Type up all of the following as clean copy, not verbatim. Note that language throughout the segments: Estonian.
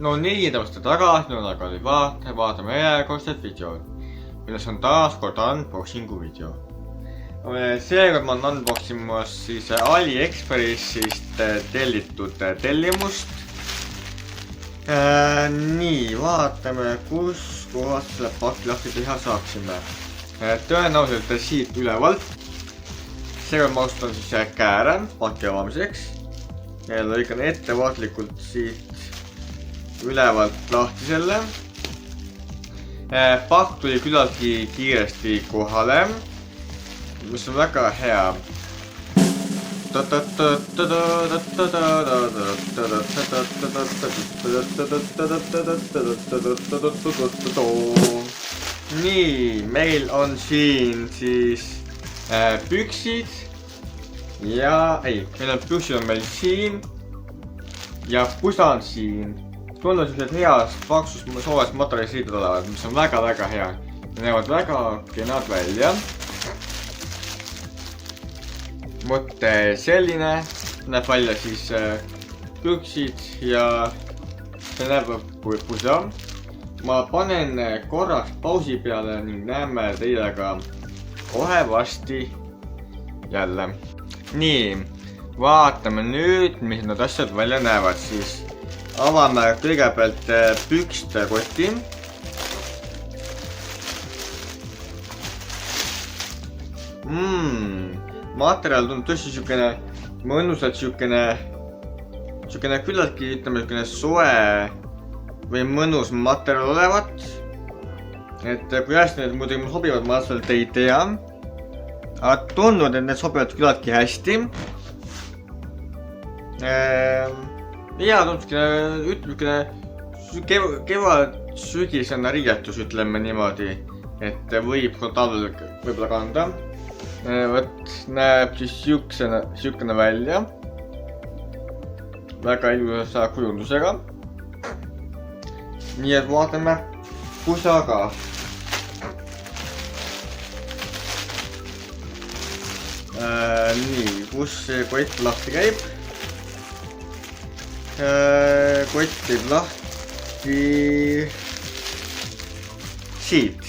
No nii, tõmasta tagasi, no aga nüüd vaatame järjekordset videot, milles on taas kord unboxingu video. Seekord ma olen unboximas siis AliExpressist tellitud tellimust. Nii, vaatame, kus kohast selle paki lahti teha saaksime. Tõenäoliselt siit ülevalt. Seekord ma ostan siis kääre paki avamiseks. Lõikan ettevaatlikult siit ülevalt lahti selle. Pakk tuli küllaltki kiiresti kohale, mis on väga hea. Nii, meil on siin siis püksid ja meil on püksid on meil siin ja pusa on siin. Tundub sellised heas paksus soojas materjalis riided olevad, mis on väga hea. Näevad väga kenad välja. Vot selline näeb välja siis püksid ja see näeb pusa. Ma panen korraks pausi peale ning näeme teiega kohe varsti jälle. Nii, vaatame nüüd, mis need asjad välja näevad siis. Avame kõigepealt pükste koti. Materjal tundub tõesti siukene mõnusalt siukene küllaltki, ütleme, soe või mõnus materjal olevat. Et kui hästi need muidugi sobivad, maselt ei tea. Aga tundub, et need sobivad küllaltki hästi. Ja tundub kevad sügisena riietus, ütleme niimoodi, et võib talvel võib-olla kanda. Võt näeb siis siukene välja. Väga ilusa kujundusega. Nii et vaatame pusa ka. Nii, kus see kott lahti käib? Kott teeb lahti siit.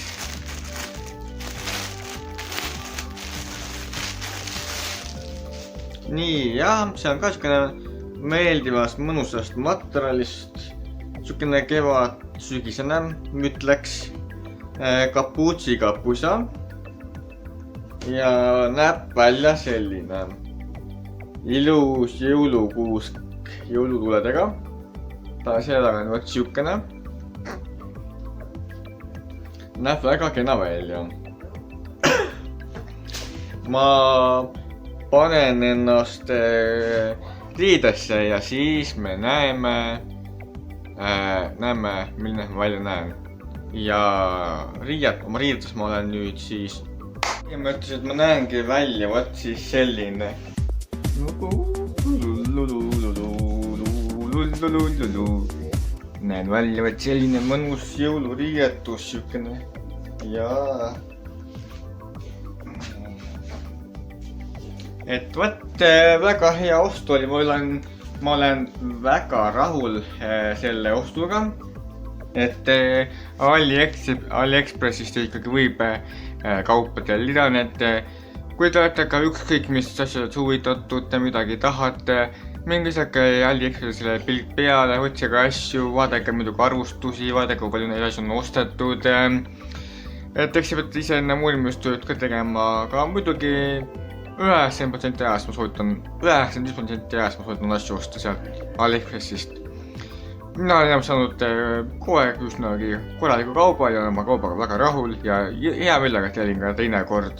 Nii, jah, see on ka siukene meeldivast mõnusast materjalist. Siukene kevad sügisene, ütleks. Kapuutsiga pusa. Ja näeb välja selline ilus jõulukuusk jõulutuledega. Ta seda on võt siukene. Näeb väga kena välja. Ma panen ennast riidesse ja siis me näeme, milline ma välja näen. Ja oma riidetes ma olen nüüd siis põhimõtteliselt ma näengi välja võt siis selline. Näen välja võt selline mõnus jõuluriietus siukene. Ja et võt väga hea ostu oli, ma olen väga rahul selle ostuga. Et AliExpressist ikkagi võib kaupa tellida, et kui te olete ka ükskõik mis asjad huvitatud, te midagi tahate, mingi isegi AliExpressile pilk peale, otsige asju, vaadake muidugi arvustusi, vaadake kui palju neid asju on ostetud. Et eks peate ise enne uurimustööd ka tegema, aga muidugi 90% ajast ma soovitan, 95% ajast ma soovitan asju osta sealt AliExpressist. Mina olen enam saanud kogu aeg üsnagi korraliku kauba ja oma kaubaga väga rahul ja hea meelega tellin ka teine kord.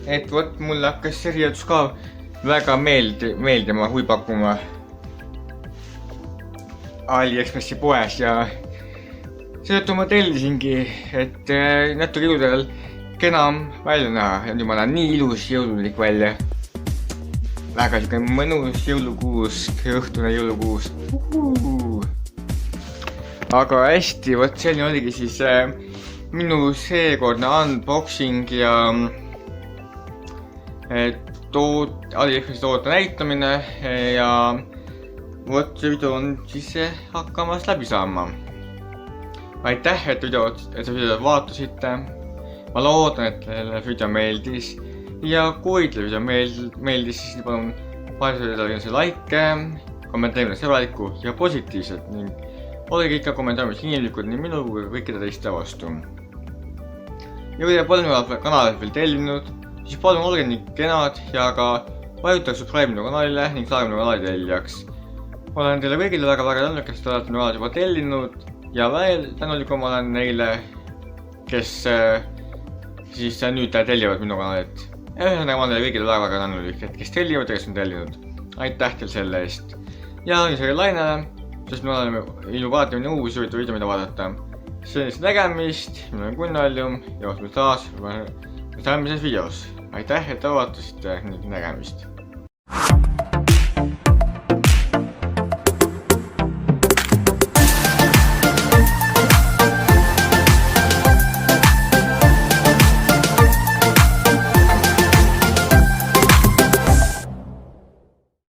Et võt mulle hakkas see riietus ka väga meeldima, huvi pakkuma AliExpressi poes ja seetõttu ma tellisingi, et natuke iludel kenam välja näha ja nüüd ma näen nii ilus jõululik välja. Väga siukene mõnus jõulukuusk, õhtune jõulukuusk. Aga hästi, võt selline oligi siis minu seekordne unboxing ja AliExpressi toote näitamine ja vot see video on siis hakkamas läbi saama. Aitäh, et seda videot vaatasite. Ma loodan, et teile video meeldis. Ja kui teile video meeldis, siis palun vajutage like, kommenteerida sõbralikku ja positiivset ning olge ikka kommentaariumis inimlikud nii minu kui kõikide teiste vastu. Ja kui te pole minu kanalit veel tellinud, siis palun olge nii kenad ja ka vajutage subscribe minu kanalile ning saage minu kanali tellijaks. Olen teile kõigile väga tänulik, kes te olete minu kanalit juba tellinud ja veel tänulikum olen neile, kes siis nüüd tellivad minu kanalit. Ühesõnaga ma olen teile kõigile väga tänulik, et kes tellivad ja kes on tellinud. Aitäh teil selle eest. Ja isegi lainele, sest me oleme ilmub alati minna uusi video, mida vaadata. Sellist nägemist, minu on Gunnaljum ja ootame taas järgmises videos. Aitäh, et te vaatasite, nägemist.